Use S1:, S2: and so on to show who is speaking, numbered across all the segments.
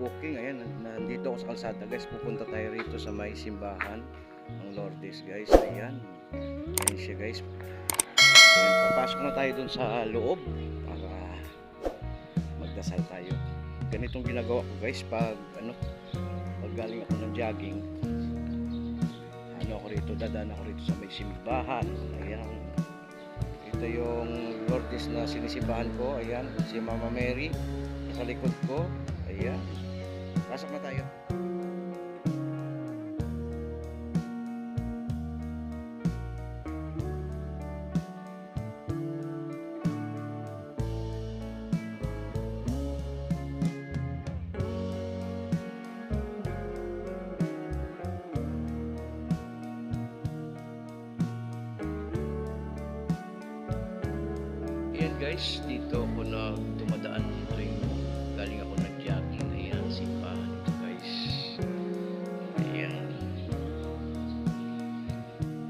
S1: walking. Ayan, nandito ako sa kalsada guys. Pupunta tayo rito sa may simbahan ng Lourdes guys. Ayan. Ayan siya guys. Ayan, papasok na tayo dun sa loob para magdasal tayo. Ganitong ginagawa ko guys pag pag galing ako ng jogging. Ako rito, dadaan ako rito sa may simbahan. Ayan. Ito yung Lourdes na sinisimbahan ko. Ayan, si Mama Mary sa likod ko. Ayan. Pasok na tayo. Ayan guys, dito ako na dumadaan dito yung galing ako ng jogging. Ayan, simbahan ito guys. Ayan.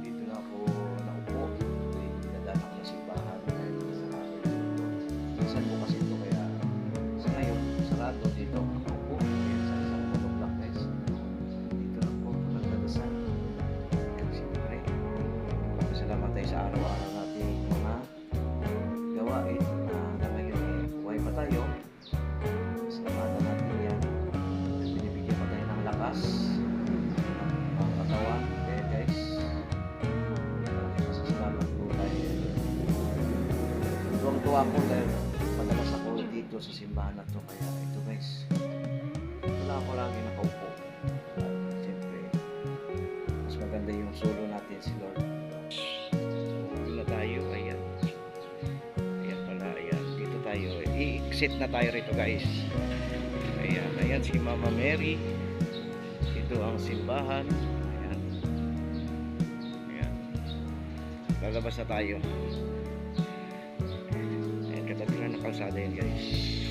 S1: Dito na ako naupo. Dadaan ako ng simbahan. Dahil sa akin dito. Minsan po kasi ito kaya sa ngayon, sarado dito ako naupo. Ayan, sa isang tulog lang guys. Dito na po nagdadasal. Siyempre, pasalamat tayo sa araw-araw natin mga gawain na ngayon buhay pa tayo. Salamatan natin yan. Binibigyan pa tayo ng lakas ng katawan. Kaya guys, masasalamat po tayo. Tuwang-tuwa ko dahil madalas ako dito sa simbahan na to. Kaya ito guys, wala ako lagi nakaupo. Siyempre, mas maganda yung solo natin si Lord. Doon na tayo. Ayan. I-exit na tayo rito guys. Ayan, ayan si Mama Mary. Ito ang simbahan. Ayan. Ayan. Lalabas na tayo. Ayan, katabi na ng kalsada yun guys.